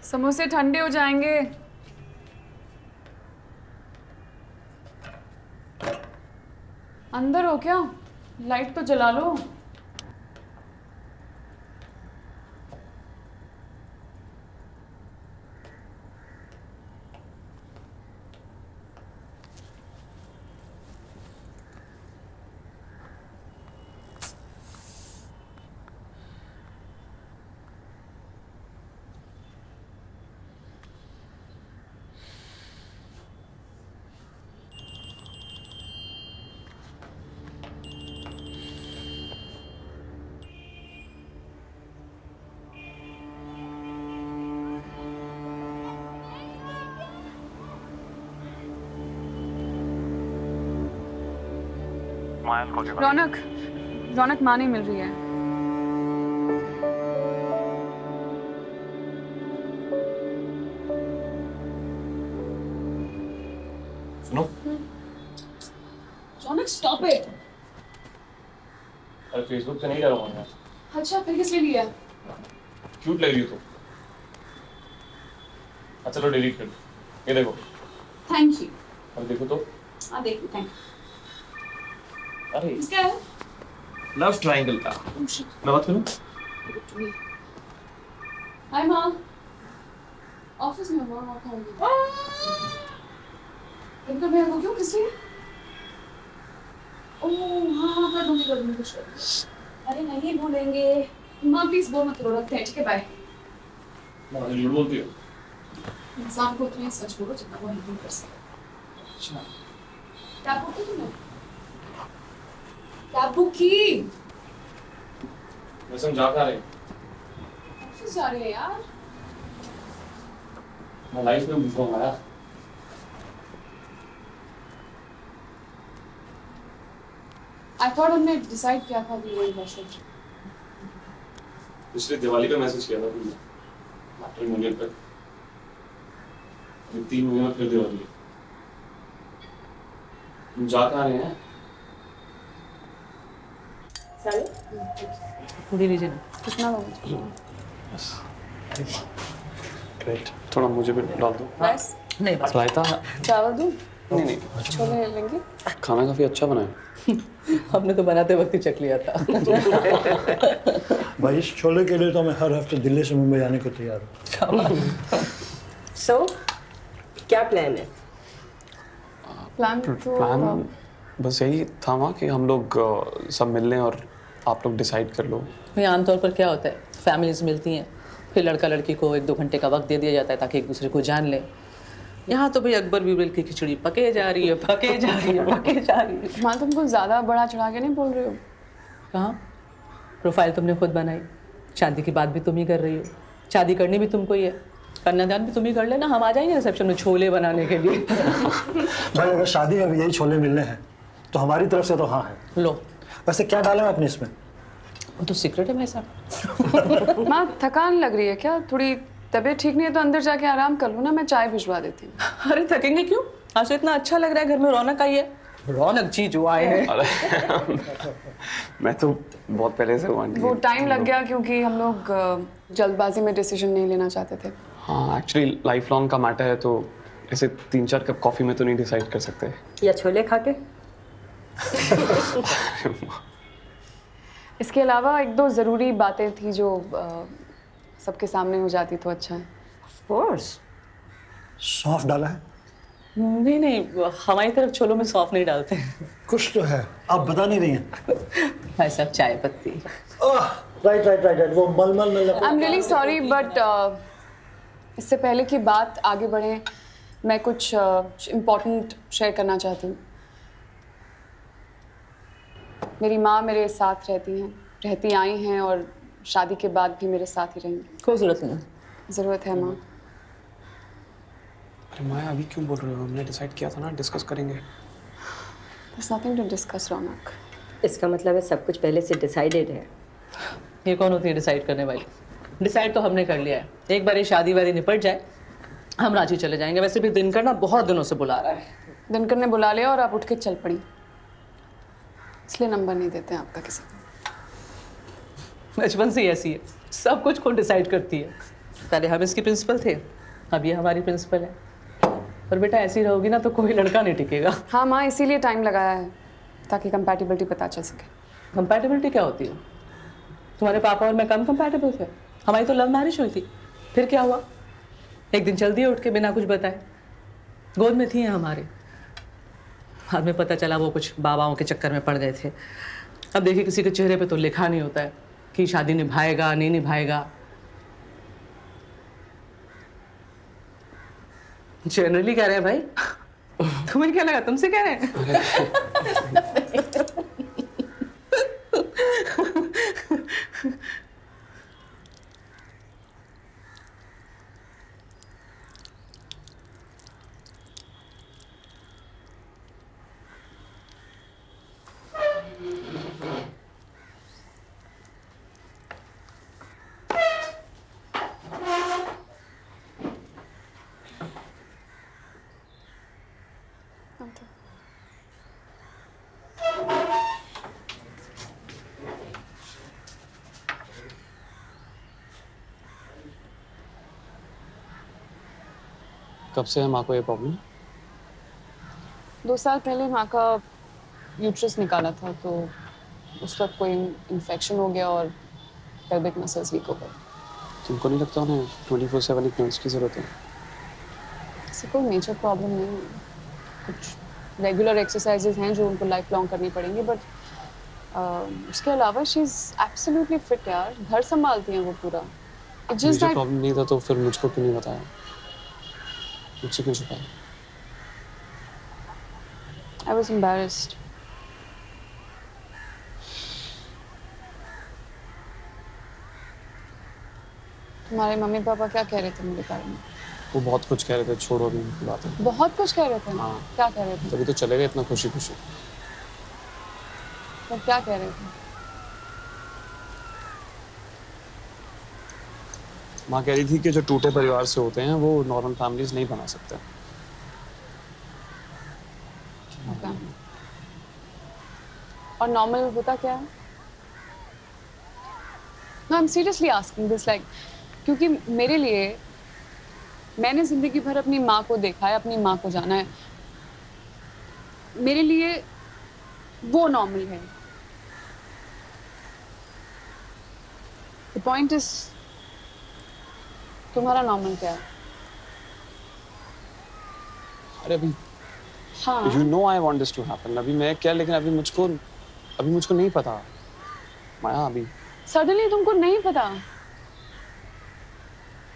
समोसे ठंडे हो जाएंगे। अंदर हो क्या? लाइट तो जला लो। रौनक रौनक माँ नहीं मिल रही है। सुनो। रौनक स्टॉप इट। अरे फेसबुक पे नहीं डालूंगा मैं। अच्छा फिर किस लिए लिया? क्यूट लग रही हो तुम। अच्छा चलो डिलीट कर दो। ये देखो। Thank you. अब देखो तो। हाँ देखो थैंक यू। अरे इसका है? लव ट्रायंगल का। मैं बात करूं? हाय माँ। ऑफिस में माँ आप खाओगी? इनका मैं वो क्यों किस लिए? ओह हाँ कर दूंगी कुछ कर दूंगी। अरे नहीं भूलेंगे। माँ प्लीज बोल मत करो, रखते हैं ठीक है बाय। माँ झूठ बोलती हो। इंसान को उतना ही सच बोलो जितना वो हैंडल कर सके। अच्छा। कैब बुक की तुमने? कैब बुक की? वैसे हम जा कहाँ रहे हैं? ऑफिस जा रहे हैं यार। मैं लाइफ में भूखा हूँ यार। I thought हमने डिसाइड किया था कि वही वर्षन। पिछले दिवाली पे मैसेज किया था तुमने। मैट्रिमोनियल पे। अभी 3 महीने में फिर दिवाली है। तुम जा कहाँ रहे हैं? पूरी लीजिए ना। कितना लोगे? ग्रेट। थोड़ा मुझे भी डाल दो। बस नहीं बस रायता। चावल दूं? नहीं नहीं। छोले लेंगे? खाना काफी अच्छा बना है। हमने तो बनाते वक्त ही चख लिया था। भाई इस छोले के लिए तो मैं हर हफ्ते दिल्ली से मुंबई आने को तैयार हूँ। So, क्या प्लान है? प्लान बस यही था वहाँ कि हम लोग सब मिल लें और आप लोग डिसाइड कर लो। भाई आमतौर पर क्या होता है, फैमिलीज मिलती हैं, फिर लड़का लड़की को 1-2 घंटे का वक्त दे दिया जाता है ताकि एक दूसरे को जान ले। यहाँ तो भाई अकबर बीरबल की खिचड़ी पके जा रही है, पके जा रही है, पके जा रही है। माँ तुम कुछ ज्यादा बड़ा चढ़ा के नहीं बोल रहे हो? कहाँ? प्रोफाइल तुमने खुद बनाई, शादी की बात भी तुम ही कर रही हो, शादी करनी भी तुमको ही है, कन्यादान भी तुम ही कर लेना, हम आ जाएंगे रिसेप्शन में छोले बनाने के लिए। भाई अगर शादी में भी यही छोले मिलने हैं तो हमारी तरफ से तो हाँ है। लो, वैसे क्या डाला है आपने इसमें? वो तो सीक्रेट है भाई साहब। माँ थकान लग रही है क्या? थोड़ी तबीयत ठीक नहीं है तो अंदर जाके आराम कर लो ना, मैं चाय भिजवा देती हूँ। अरे थकेंगे क्यों? आज तो इतना अच्छा लग रहा है, घर में रौनक आई है। रौनक जी जो आए हैं। मैं तो बहुत पहले से हूँ। वो टाइम लग गया क्योंकि हम लोग जल्दबाजी में डिसीजन नहीं लेना चाहते थे। हाँ एक्चुअली लाइफ लॉन्ग का मैटर है तो ऐसे 3-4 कप कॉफी में तो नहीं डिसाइड कर सकते। या छोले खा के? इसके अलावा 1-2 ज़रूरी बातें थी जो सबके सामने हो जाती तो अच्छा है। Of course. सौंफ डाला है? नहीं नहीं, हमारी तरफ छोलों में सौंफ नहीं डालते हैं। कुछ तो है, आप बता नहीं रही हैं। भाई साहब चाय पत्ती। राइट वो मलमल में I am really sorry but इससे पहले कि बात आगे बढ़े मैं कुछ इम्पोर्टेंट शेयर करना चाहती हूँ। मेरी माँ मेरे साथ रहती आई हैं और शादी के बाद भी मेरे साथ ही रहेंगी। कोई जरूरत नहीं। ज़रूरत है माँ। अरे माया अभी क्यों बोल रहे हो? हमने डिसाइड किया था ना, डिस्कस करेंगे। There's nothing to discuss, रौनक। इसका मतलब है सब कुछ पहले से डिसाइडेड है। ये कौन होती है डिसाइड करने वाली? डिसाइड तो हमने कर लिया है, एक बार ये शादी वादी निपट जाए हम रांची चले जाएंगे। वैसे भी दिनकर ना बहुत दिनों से बुला रहा है। दिनकर ने बुला लिया और आप उठ के चल पड़ी, इसलिए नंबर नहीं देते हैं आपका किसी को। बचपन से ही ऐसी है, सब कुछ खुद डिसाइड करती है। पहले हम इसकी प्रिंसिपल थे, अब ये हमारी प्रिंसिपल है। पर बेटा ऐसी रहोगी ना तो कोई लड़का नहीं टिकेगा। हाँ माँ, इसीलिए टाइम लगाया है ताकि कंपैटिबिलिटी पता चल सके। कंपैटिबिलिटी क्या होती है? तुम्हारे पापा और मैं कम कंपैटिबल थे? हमारी तो लव मैरिज हुई थी। फिर क्या हुआ? एक दिन चल दिए उठ के बिना कुछ बताए। गोद में थी हमारे, बाद में पता चला वो कुछ बाबाओं के चक्कर में पड़ गए थे। अब देखिए किसी के चेहरे पे तो लिखा नहीं होता है कि शादी निभाएगा नहीं निभाएगा। जनरली कह रहे हैं भाई। तुम्हें क्या लगा? तुमसे कह रहे हैं? कब से है माँ को ये प्रॉब्लम? 2 साल पहले माँ का यूट्रस निकाला था, तो उस वक्त कोई इन्फेक्शन हो गया और पेल्विक मसल्स वीक हो गए। तुमको नहीं लगता उन्हें 24/7 एक नर्स की जरूरत है? ऐसी कोई मेजर प्रॉब्लम नहीं है। कुछ रेगुलर एक्सरसाइजेज हैं जो उनको लाइफ लॉन्ग करनी पड़ेंगी, बट उसके अलावा शी इज एब्सोल्युटली फिट यार। घर संभालती हैं वो पूरा। इट्स जस्ट मुझे प्रॉब्लम नहीं था तो फिर मुझको क्यों नहीं बताया? मुझसे क्यों छुपाया? I was embarrassed. तुम्हारे मम्मी पापा क्या कह रहे थे मेरे बारे में? वो बहुत कुछ कह रहे थे, छोड़ो अभी उनकी बातें। बहुत कुछ कह रहे थे। हाँ। क्या कह रहे थे? तभी तो चले गए इतना खुशी खुशी। वो क्या कह रहे थे? माँ कह रही थी कि जो टूटे परिवार से होते हैं वो नॉर्मल फैमिलीज नहीं बना सकते। Okay. और नॉर्मल होता क्या है? No, I'm seriously asking this, like, क्योंकि मेरे लिए, मैंने जिंदगी भर अपनी माँ को देखा है, अपनी माँ को जाना है। मेरे लिए वो नॉर्मल है। The point is, तुम्हारा नॉर्मल क्या है? अरे अभी हाँ। You know I want this to happen. अभी मैं क्या, लेकिन अभी मुझको नहीं पता माया। अभी सडनली तुमको नहीं पता?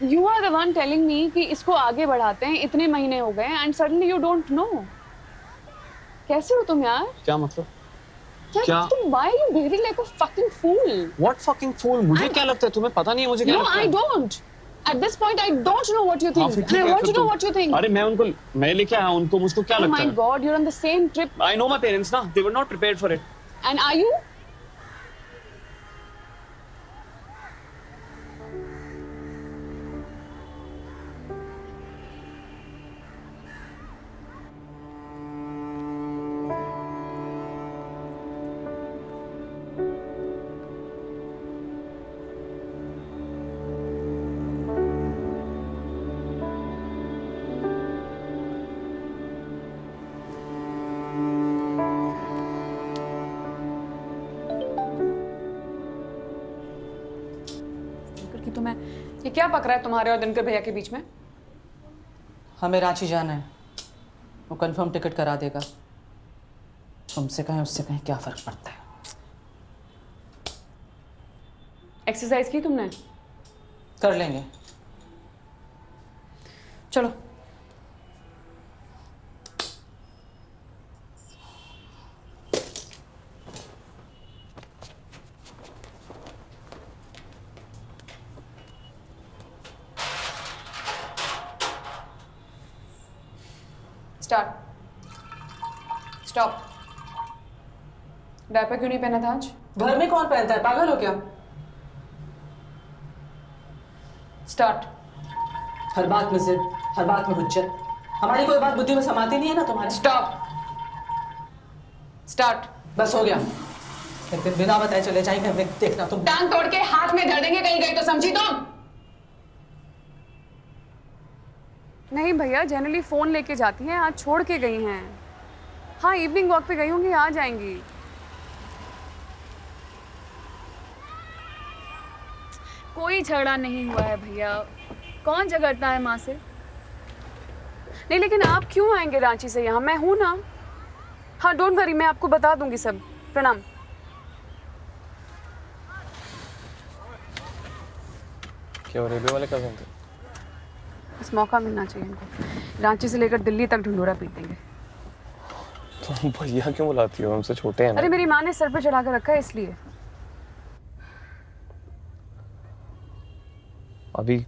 You are the one telling me कि इसको आगे बढ़ाते हैं, इतने महीने हो गए and suddenly you don't know. कैसे हो तुम यार? क्या मतलब? यार क्या? तुम why are you behaving like a fucking fool? What fucking fool? मुझे क्या लगता है? तुम्हें पता नहीं है मुझे क्या No, लगता I है? don't. At this point, I don't know what you हाँ, think. फिर ठीक I है, want फिर to know तुम- what you think. अरे मैं लेके आया उनको, मुझको क्या Oh लगता my है? God, you're on the same trip. I know my parents ना, they were not prepared for it. And are you? कि तुम्हें ये क्या पक रहा है तुम्हारे और दिनकर भैया के बीच में? हमें रांची जाना है, वो कंफर्म टिकट करा देगा। तुमसे कहें उससे कहें क्या फर्क पड़ता है? एक्सरसाइज की तुमने? कर लेंगे। चलो। स्टार्ट। स्टॉप। डायपर क्यों नहीं पहना था आज? घर में कौन पहनता है? पागल हो क्या? स्टार्ट। हर बात में जिद, हर बात में हुज्जत। हमारी कोई बात बुद्धि में समाती नहीं है ना तुम्हारे? स्टॉप। स्टार्ट। बस हो गया। एक दिन बिना बताए चले जाएंगे, हमें देखना तुम। टांग तोड़ के हाथ में धर देंगे कहीं गई तो, समझी तुम? नहीं भैया, जनरली फ़ोन लेके जाती हैं, आज छोड़ के गई हैं। हाँ, इवनिंग वॉक पे गई होंगी, आ जाएंगी। कोई झगड़ा नहीं हुआ है भैया, कौन झगड़ता है माँ से। नहीं लेकिन आप क्यों आएंगे रांची से यहाँ, मैं हूँ ना। हाँ डोंट वरी, मैं आपको बता दूंगी सब। प्रणाम। क्या रेलवे वाले कज़न थे? बस मौका मिलना चाहिए इनको, रांची से लेकर दिल्ली तक ढिंढोरा पीट देंगे। तुम भैया क्यों बुलाती हो, हमसे छोटे हैं ना। अरे मेरी माँ ने सर पे चढ़ा कर रखा है इसलिए। अभी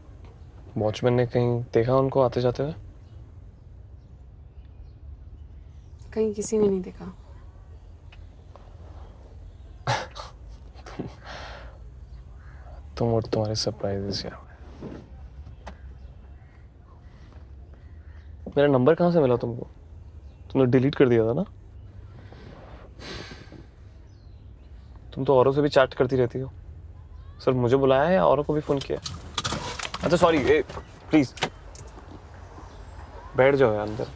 वॉचमैन ने कहीं देखा उनको आते जाते हुए? कहीं किसी ने नहीं देखा। तुम और तुम्हारे सरप्राइजेस यार। मेरा नंबर कहाँ से मिला तुमको? तुमने डिलीट कर दिया था ना? तुम तो औरों से भी चैट करती रहती हो। सर मुझे बुलाया है या औरों को भी फोन किया? अच्छा सॉरी, प्लीज बैठ जाओ यार अंदर।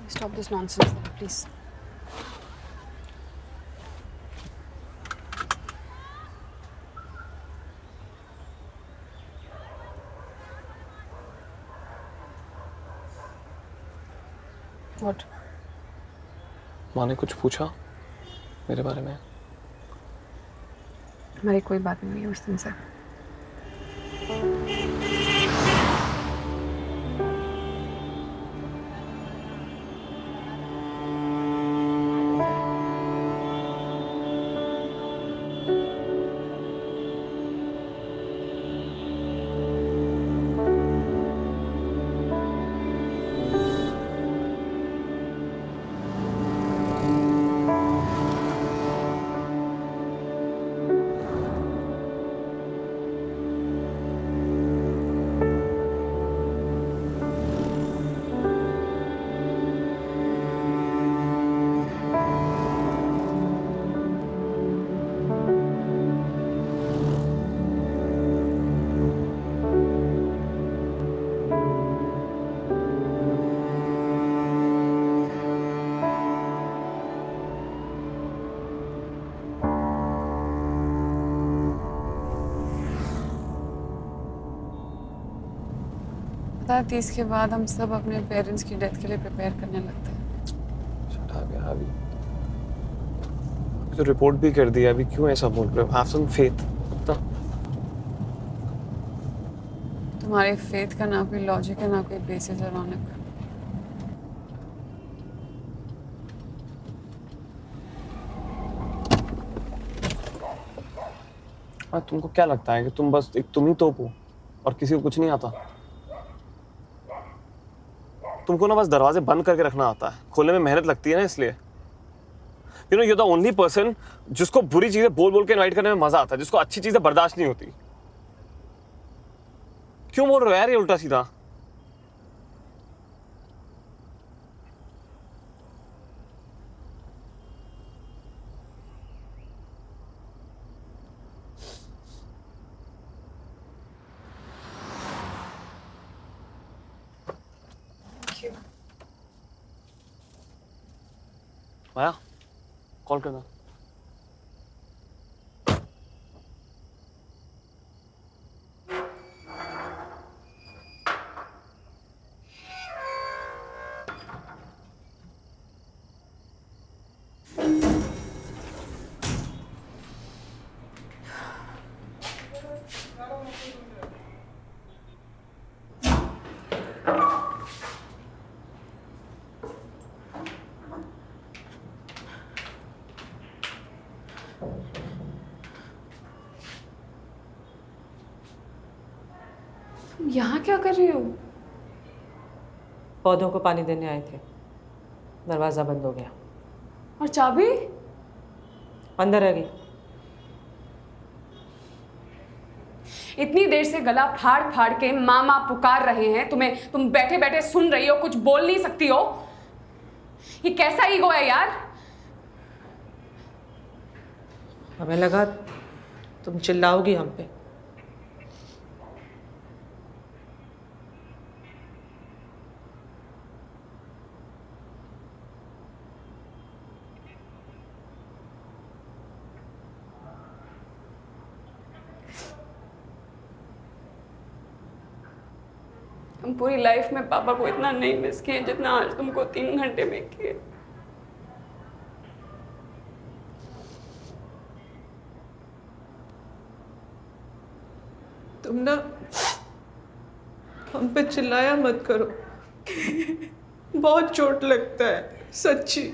Stop this nonsense please. What? माँ ने कुछ पूछा मेरे बारे में? हमारी कोई बात नहीं हुई उस दिन से। पता है 30 के बाद हम सब अपने पेरेंट्स की डेथ के लिए प्रिपेयर करने लगते हैं। Shut up यार, अभी तो रिपोर्ट भी कर दिया, अभी क्यों ऐसा बोल रहे हो? Have some faith। तुम्हारे फेथ का ना कोई लॉजिक है ना कोई बेसिस है रौनक। हाँ, तुमको क्या लगता है कि तुम बस एक तुम ही तोप हो और किसी को कुछ नहीं आता? तुमको ना बस दरवाजे बंद करके रखना आता है, खोलने में मेहनत लगती है ना, इसलिए। You know you are the only person जिसको बुरी चीजें बोल बोल के इनवाइट करने में मजा आता है, जिसको अच्छी चीजें बर्दाश्त नहीं होती। क्यों बोल रहे हो यार ये उल्टा सीधा? माया कॉल करना। यहाँ क्या कर रही हो? पौधों को पानी देने आए थे, दरवाजा बंद हो गया। और चाबी? अंदर रह गई। इतनी देर से गला फाड़ फाड़ के माँ माँ पुकार रहे हैं तुम्हें, तुम बैठे बैठे सुन रही हो, कुछ बोल नहीं सकती हो। ये कैसा ईगो है यार? हमें लगा तुम चिल्लाओगी हम पे। हम पूरी लाइफ में पापा को इतना नहीं मिस किए जितना आज तुमको 3 घंटे में किए। तुम ना हम पे चिल्लाया मत करो, बहुत चोट लगता है सच्ची।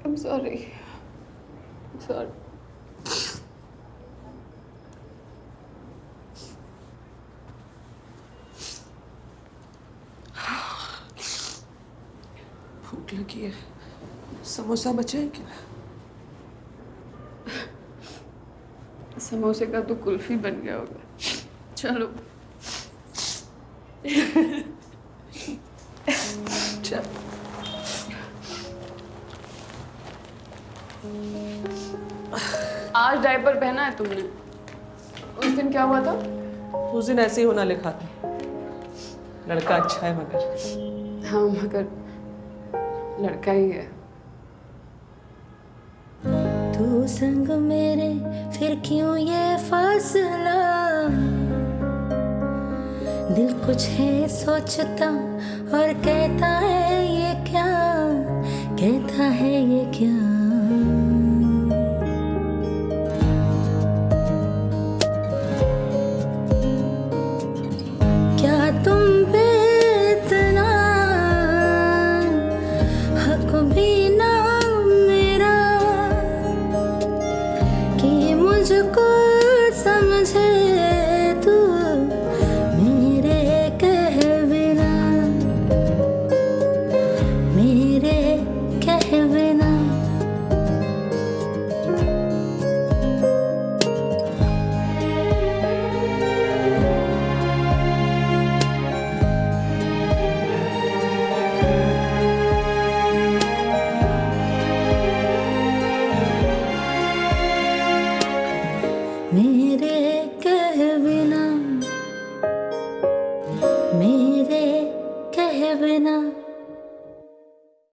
I'm sorry. I'm sorry. भूख लगी है, समोसा बचा है क्या? समोसे का तो कुल्फी बन गया होगा। चलो। चल। आज डायपर पहना है तुमने? उस दिन क्या हुआ था? उस दिन ऐसे ही होना लिखा था। लड़का अच्छा है मगर। हाँ मगर लड़का ही है। तू संग मेरे फिर क्यों ये फासला, दिल कुछ है सोचता और कहता है ये क्या, कहता है ये क्या। क्या तुम पे इतना हक भी ना मेरा कि मुझको समझे तू मेरे कह बिना, मेरे कह बिना। मेरे कह बिना, मेरे कह बिना।